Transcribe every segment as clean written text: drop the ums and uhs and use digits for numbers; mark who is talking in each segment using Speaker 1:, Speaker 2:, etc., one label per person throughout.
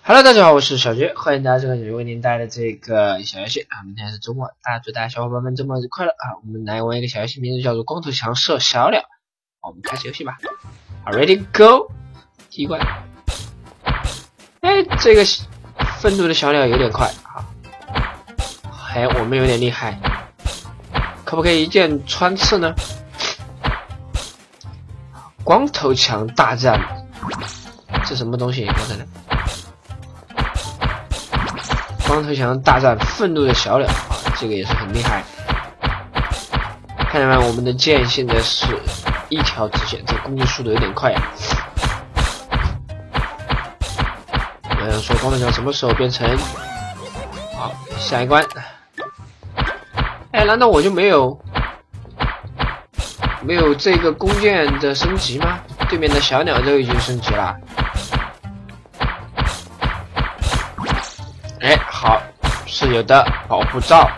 Speaker 1: Hello， 大家好，我是小杰，欢迎大家收看小杰为您带来的这个小游戏啊。明天是周末，祝大家小伙伴们周末快乐啊！我们来玩一个小游戏，名字叫做光头强射小鸟。好，我们开始游戏吧。好 ，Ready Go！ 第一关。哎，这个愤怒的小鸟有点快啊。哎，我们有点厉害，可不可以一箭穿刺呢？光头强大战，这什么东西？刚才的。光头强大战愤怒的小鸟啊，这个也是很厉害。看见没？我们的剑现在是一条直线，这攻击速度有点快呀。我想说光头强什么时候变成？好，下一关。哎，难道我就没有这个弓箭的升级吗？对面的小鸟都已经升级了。哎，好，是有的保护罩。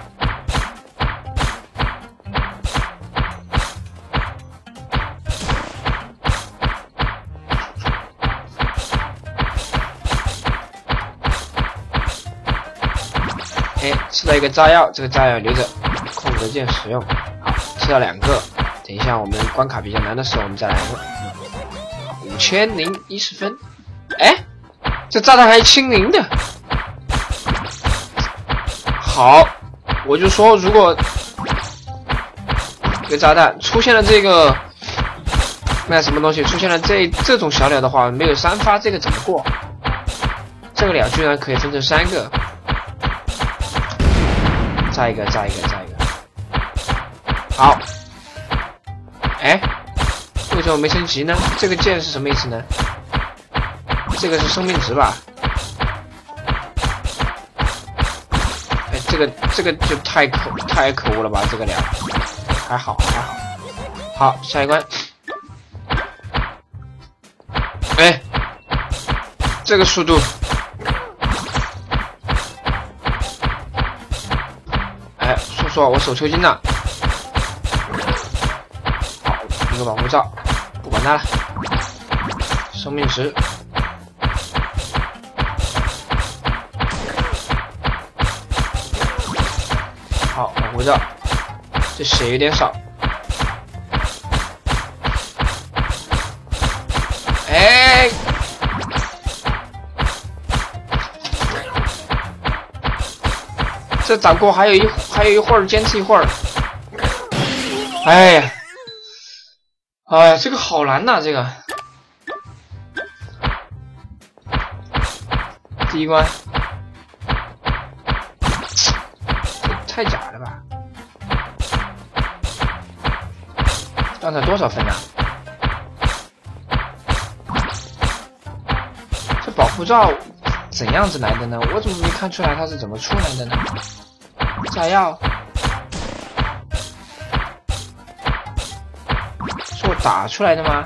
Speaker 1: 哎，吃到一个炸药，这个炸药留着空格键使用。好，吃到2个。等一下我们关卡比较难的时候，我们再来用。5010分。哎，这炸弹还清零的。好，我就说，如果这个炸弹出现了这个那什么东西，出现了这种小鸟的话，没有3发，这个怎么过？这个鸟居然可以分成3个，炸一个，炸一个，炸一个。好，哎，为什么没升级呢？这个键是什么意思呢？这个是生命值吧？这个就太可恶了吧！这个鸟还好。好，下一关。哎，这个速度，哎，说我手抽筋了。好，一个保护罩，不管它了。生命值。好，保护罩，这血有点少。哎，这打过还有一会儿，坚持一会儿。哎呀，这个好难呐，这个第一关。太假了吧！刚才多少分啊？这保护罩怎样子来的呢？我怎么没看出来它是怎么出来的呢？炸药是我打出来的吗？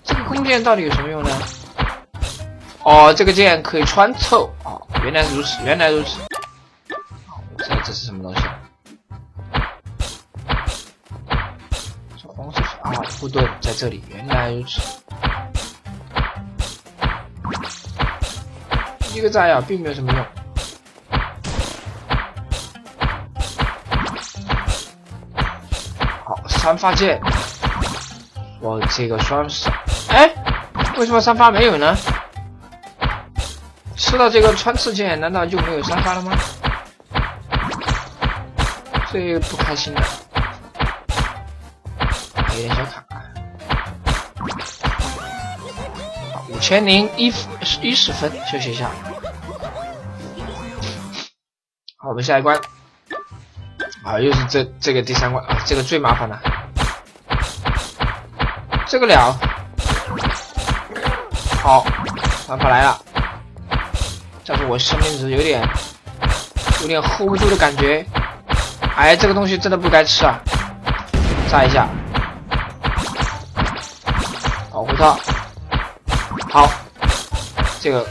Speaker 1: 这个弓箭到底有什么用呢？哦，这个箭可以穿透。哦，原来如此，原来如此。这是什么东西？这黄色啊，护盾在这里，原来如此。一个炸药并没有什么用。好，3发箭。我这个双手，哎，为什么3发没有呢？吃到这个穿刺箭，难道就没有3发了吗？最不开心的，有点小卡。好，5010分，休息一下。好，我们下一关。啊，又是这个第3关啊，这个最麻烦了。这个鸟，好，办法来了。但是我生命值有点 hold 不住的感觉。哎，这个东西真的不该吃啊！炸一下，保护它。好，这个，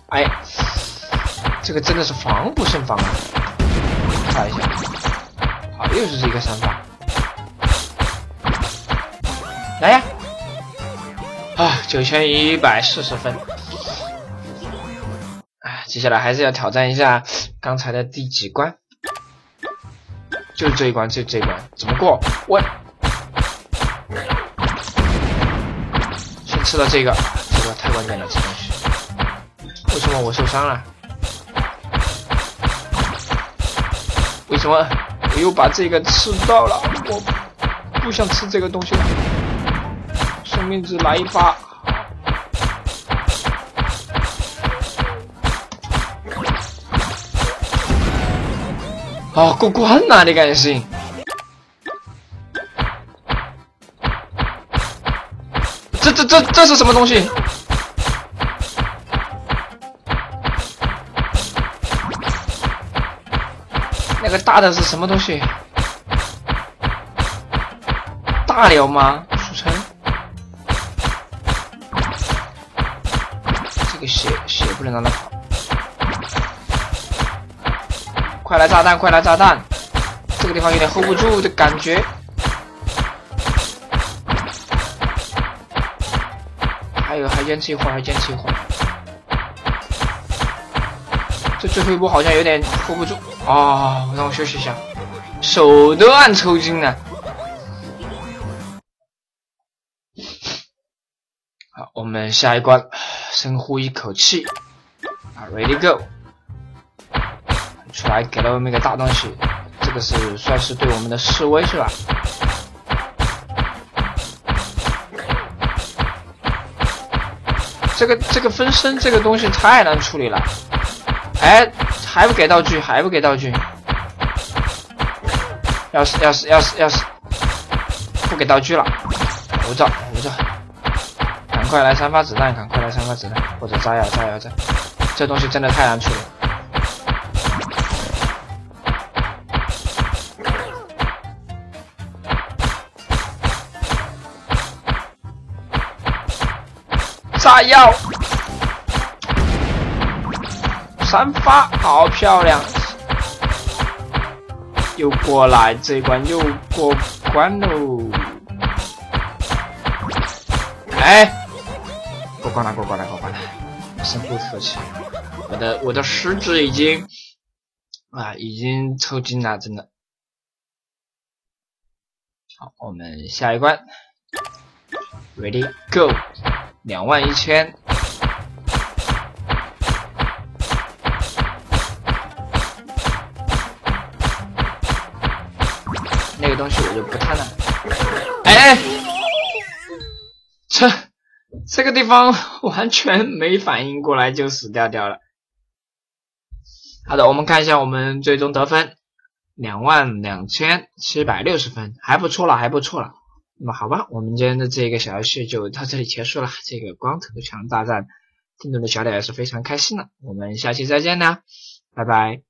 Speaker 1: 哎，这个真的是防不胜防啊！炸一下，好，又是一个3发，来呀！啊，9140分。接下来还是要挑战一下刚才的第几关，就是这一关，这一关怎么过？我先吃到这个太关键了，这东西。为什么我受伤了？为什么我又把这个吃到了？我不想吃这个东西了。生命值来一发。哦，过关了，你敢信？这是什么东西？那个大的是什么东西？大鸟吗？俗称？这个血不能让它跑。快来炸弹！快来炸弹！这个地方有点 hold 不住的感觉。还坚持一会儿，这最后一波好像有点 hold 不住啊！让我休息一下，手都按抽筋了。好，我们下一关，深呼一口气，ready go。出来给了我们一个大东西，这个是算是对我们的示威是吧？这个分身这个东西太难处理了，哎，还不给道具，要是不给道具了，捂着，赶快来3发子弹，或者炸药，这东西真的太难处理了。炸药，3发，好漂亮！又过来，这一关又过关喽！哎，过关了！深呼口气，我的食指已经抽筋了，真的。好，我们下一关 ，Ready Go！ 21000，那个东西我就不贪了。哎，这个地方完全没反应过来就死掉了。好的，我们看一下我们最终得分，22760分，还不错了。那么好吧，我们今天的这个小游戏就到这里结束了。这个光头强大战，听众的小鸟也是非常开心了。我们下期再见啦，拜拜。